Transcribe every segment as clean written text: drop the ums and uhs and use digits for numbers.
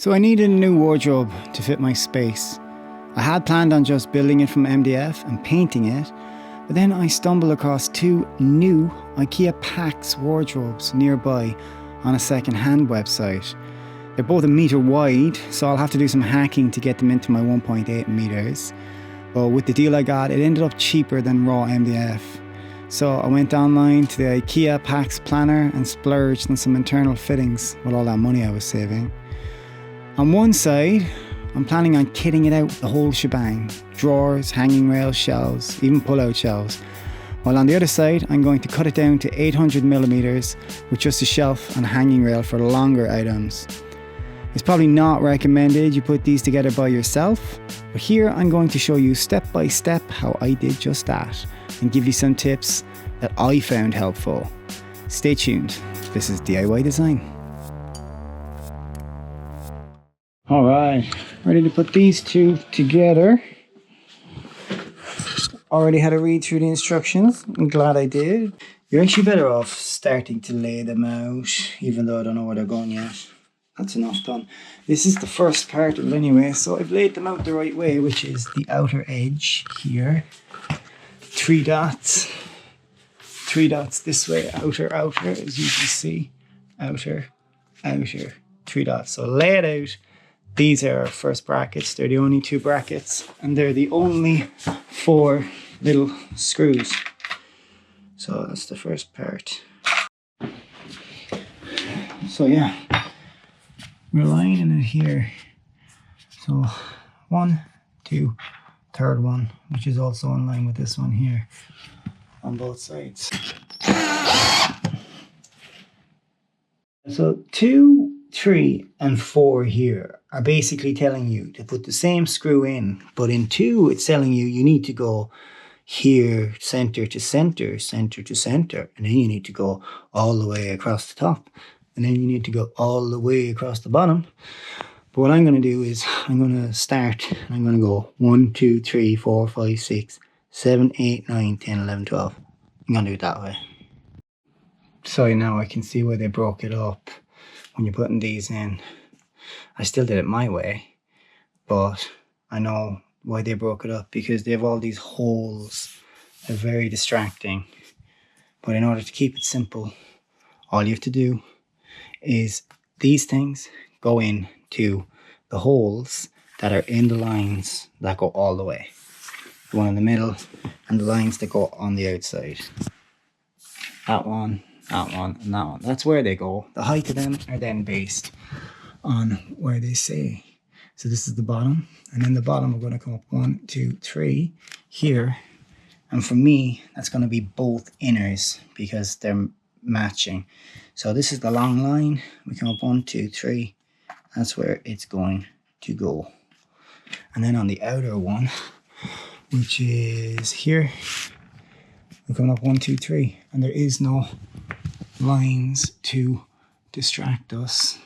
So I needed a new wardrobe to fit my space. I had planned on just building it from MDF and painting it, but then I stumbled across two new IKEA PAX wardrobes nearby on a second-hand website. They're both 1 meter wide, so I'll have to do some hacking to get them into my 1.8 meters. But with the deal I got, it ended up cheaper than raw MDF. So I went online to the IKEA PAX planner and splurged on some internal fittings with all that money I was saving. On one side, I'm planning on kitting it out the whole shebang. Drawers, hanging rails, shelves, even pull-out shelves. While on the other side, I'm going to cut it down to 800 millimeters with just a shelf and hanging rail for longer items. It's probably not recommended you put these together by yourself, but here I'm going to show you step by step how I did just that and give you some tips that I found helpful. Stay tuned. This is DIY Design. Alright, ready to put these two together. Already had a read through the instructions. I'm glad I did. You're actually better off starting to lay them out, even though I don't know where they're going yet. That's enough done. This is the first part of it anyway, so I've laid them out the right way, which is the outer edge here. 3 dots. 3 dots this way, outer, outer, as you can see. Outer, outer, 3 dots. So lay it out. These are our first brackets. They're the only 2 brackets, and they're the only 4 little screws. So that's the first part. So yeah, we're lining it here. So 1, 2, third one, which is also in line with this one here on both sides. So 2, 3 and 4 here are basically telling you to put the same screw in, but in 2 it's telling you need to go here, center to center, center to center, and then you need to go all the way across the top, and then you need to go all the way across the bottom. But what I'm going to do is I'm going to start and I'm going to go 1, 2, 3, 4, 5, 6, 7, 8, 9, 10, 11, 12. I'm going to do it that way. So now I can see why they broke it up when you're putting these in. I still did it my way, but I know why they broke it up, because they have all these holes. They're very distracting. But in order to keep it simple, all you have to do is these things go in to the holes that are in the lines that go all the way. The one in the middle and the lines that go on the outside. That one, and that one. That's where they go. The height of them are then based on where they say. So this is the bottom, and then the bottom we're going to come up 1, 2, 3 here. And for me, that's going to be both inners because they're matching. So this is the long line. We come up 1, 2, 3. That's where it's going to go. And then on the outer one, which is here, we're coming up 1, 2, 3, and there is no lines to distract us.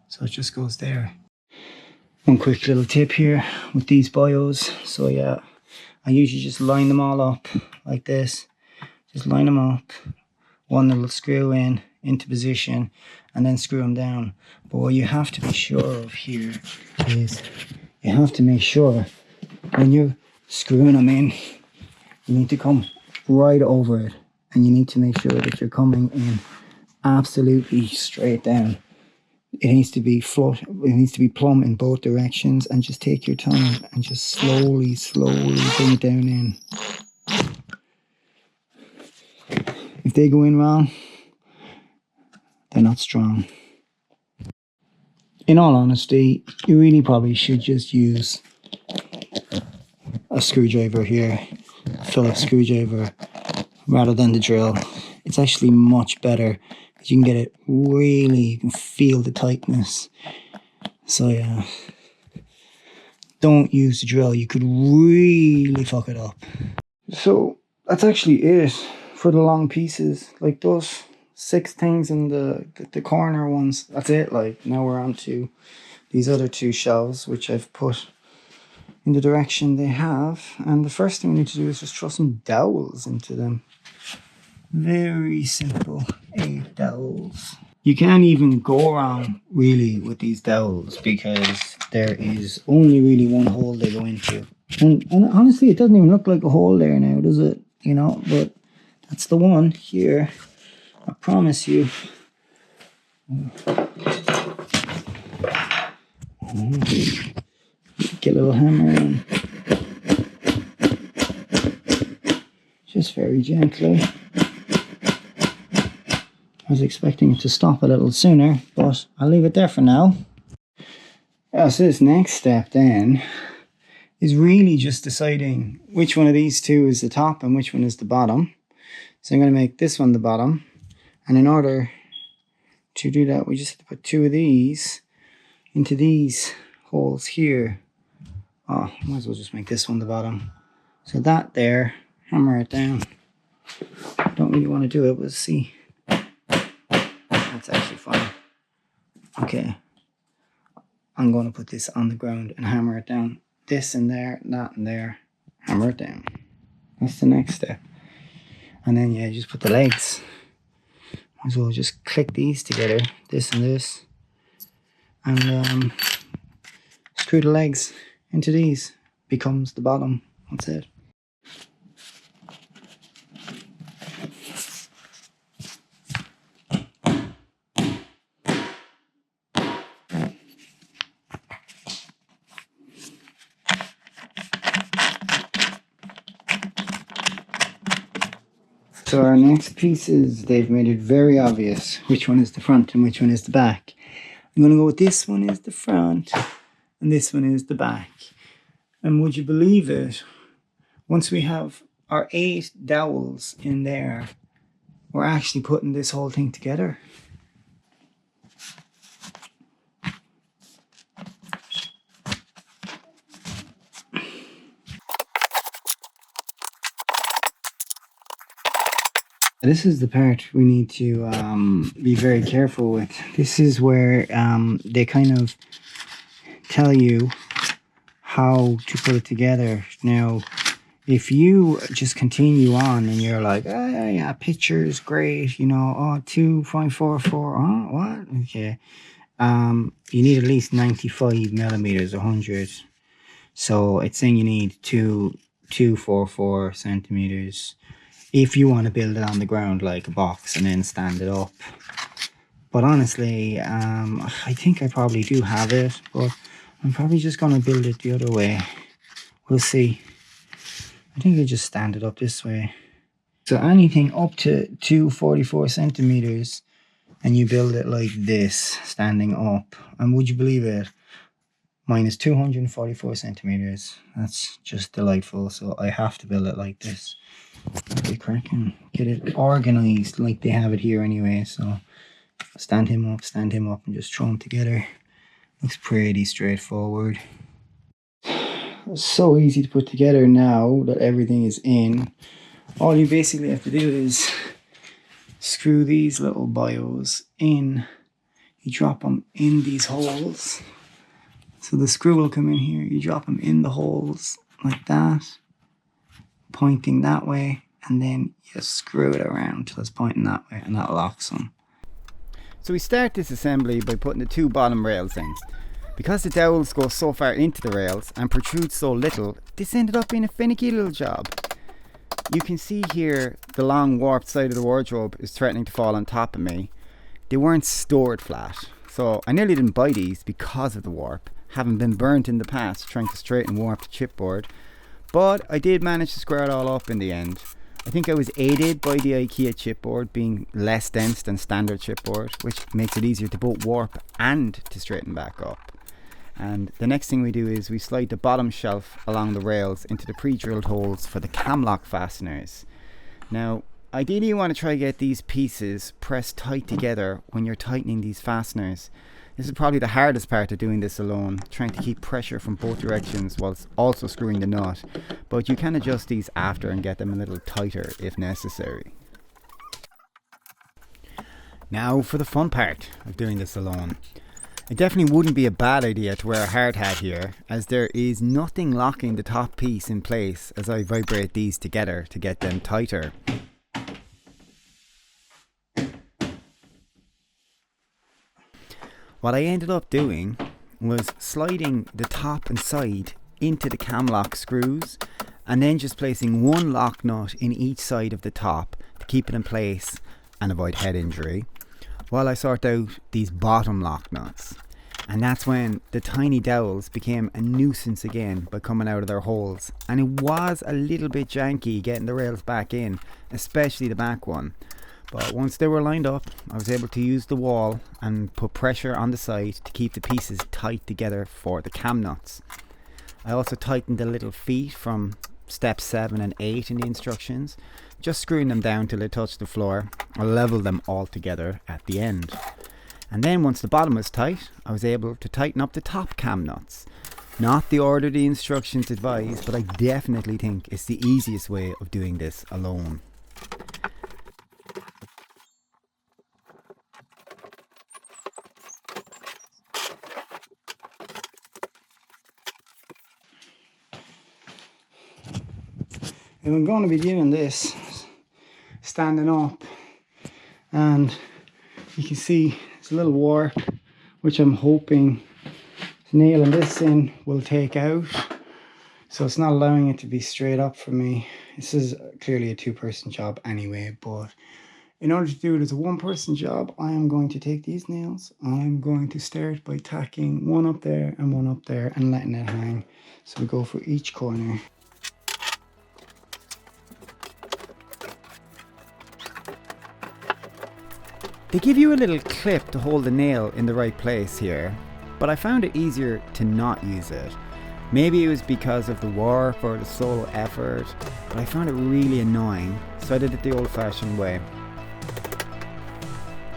So it just goes there. One quick little tip here with these bios. So yeah, I usually just line them all up like this. Just line them up. One little screw in, into position, and then screw them down. But what you have to be sure of here is you have to make sure when you're screwing them in, you need to come right over it. And you need to make sure that you're coming in absolutely straight down. It needs to be flush, it needs to be plumb in both directions, and just take your time and just slowly bring it down in. If they go in wrong, they're not strong. In all honesty, you really probably should just use a screwdriver here, a Phillips screwdriver, rather than the drill. It's actually much better. You can get it really, you can feel the tightness. So yeah, don't use the drill. You could really fuck it up. So that's actually it for the long pieces. Like those 6 things in the corner ones. That's it. Like now we're on to these other 2 shelves, which I've put in the direction they have. And the first thing we need to do is just throw some dowels into them. Very simple 8 dowels. You can't even go wrong really with these dowels because there is only really one hole they go into. And honestly, it doesn't even look like a hole there now, does it? You know, but that's the one here. I promise you. Get a little hammer in. Just very gently. I was expecting it to stop a little sooner, but I'll leave it there for now. Yeah, so this next step then is really just deciding which one of these two is the top and which one is the bottom. So I'm going to make this one the bottom, and in order to do that we just have to put two of these into these holes here. Oh, might as well just make this one the bottom. So that there, hammer it down. I don't really want to do it, but see. That's actually fine. Okay. I'm going to put this on the ground and hammer it down. This in there, that in there, hammer it down. That's the next step. And then yeah, just put the legs. Might as well just click these together, this and this. And screw the legs into these. Becomes the bottom. That's it. So our next pieces, they've made it very obvious which one is the front and which one is the back. I'm going to go with this one is the front and this one is the back. And would you believe it, once we have our 8 dowels in there, we're actually putting this whole thing together. This is the part we need to be very careful with. This is where they kind of tell you how to put it together. Now, if you just continue on and you're like, oh yeah, picture's great, you know, oh 2.44, oh what? Okay. You need at least 95 millimeters, 100. So it's saying you need 244 centimeters. If you want to build it on the ground like a box and then stand it up. But honestly, I think I probably do have it, but I'm probably just going to build it the other way. We'll see. I think I just stand it up this way. So anything up to 244 centimeters and you build it like this, standing up, and would you believe it? Mine is 244 centimeters. That's just delightful. So I have to build it like this. Be cracking, get it organized like they have it here anyway. So stand him up, and just throw them together. Looks pretty straightforward. It's so easy to put together now that everything is in. All you basically have to do is screw these little bios in. You drop them in these holes. So the screw will come in here. You drop them in the holes like that, pointing that way, and then you screw it around till it's pointing that way, and that locks them. So we start this assembly by putting the 2 bottom rails in. Because the dowels go so far into the rails and protrude so little, this ended up being a finicky little job. You can see here the long warped side of the wardrobe is threatening to fall on top of me. They weren't stored flat, so I nearly didn't buy these because of the warp, having been burnt in the past trying to straighten warped chipboard. But I did manage to square it all up in the end. I think I was aided by the IKEA chipboard being less dense than standard chipboard, which makes it easier to both warp and to straighten back up. And the next thing we do is we slide the bottom shelf along the rails into the pre-drilled holes for the cam lock fasteners. Now, ideally you want to try to get these pieces pressed tight together when you're tightening these fasteners. This is probably the hardest part of doing this alone, trying to keep pressure from both directions whilst also screwing the nut, but you can adjust these after and get them a little tighter if necessary. Now for the fun part of doing this alone. It definitely wouldn't be a bad idea to wear a hard hat here, as there is nothing locking the top piece in place as I vibrate these together to get them tighter. What I ended up doing was sliding the top and side into the cam lock screws and then just placing one lock nut in each side of the top to keep it in place and avoid head injury, while I sort out these bottom lock nuts. And that's when the tiny dowels became a nuisance again by coming out of their holes, and it was a little bit janky getting the rails back in, especially the back one. But once they were lined up, I was able to use the wall and put pressure on the side to keep the pieces tight together for the cam nuts. I also tightened the little feet from steps 7 and 8 in the instructions, just screwing them down till they touched the floor. I leveled them all together at the end. And then once the bottom was tight, I was able to tighten up the top cam nuts. Not the order the instructions advise, but I definitely think it's the easiest way of doing this alone. And I'm going to be doing this standing up, and you can see it's a little warp, which I'm hoping nailing this in will take out, so it's not allowing it to be straight up for me. This is clearly a 2-person job anyway, but in order to do it as a 1-person job, I am going to take these nails. I'm going to start by tacking one up there and one up there and letting it hang. So we go for each corner. They give you a little clip to hold the nail in the right place here, but I found it easier to not use it. Maybe it was because of the warp or the solo effort, but I found it really annoying, so I did it the old-fashioned way.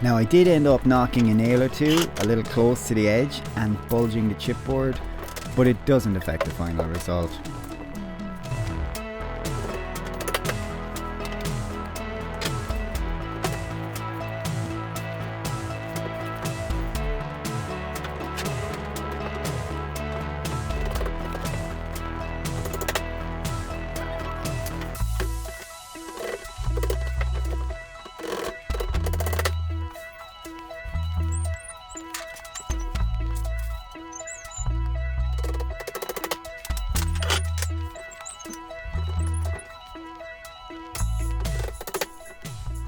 Now I did end up knocking a nail or two a little close to the edge and bulging the chipboard, but it doesn't affect the final result.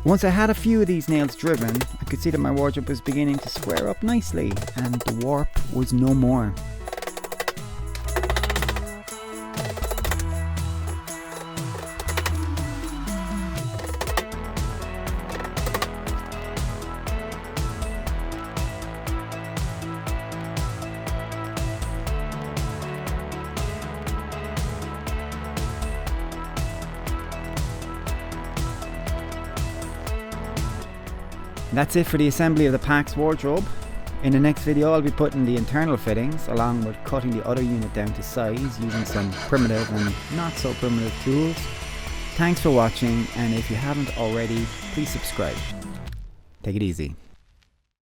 Once I had a few of these nails driven, I could see that my wardrobe was beginning to square up nicely and the warp was no more. That's it for the assembly of the PAX wardrobe. In the next video I'll be putting the internal fittings along with cutting the other unit down to size using some primitive and not so primitive tools. Thanks for watching, and if you haven't already, please subscribe. Take it easy.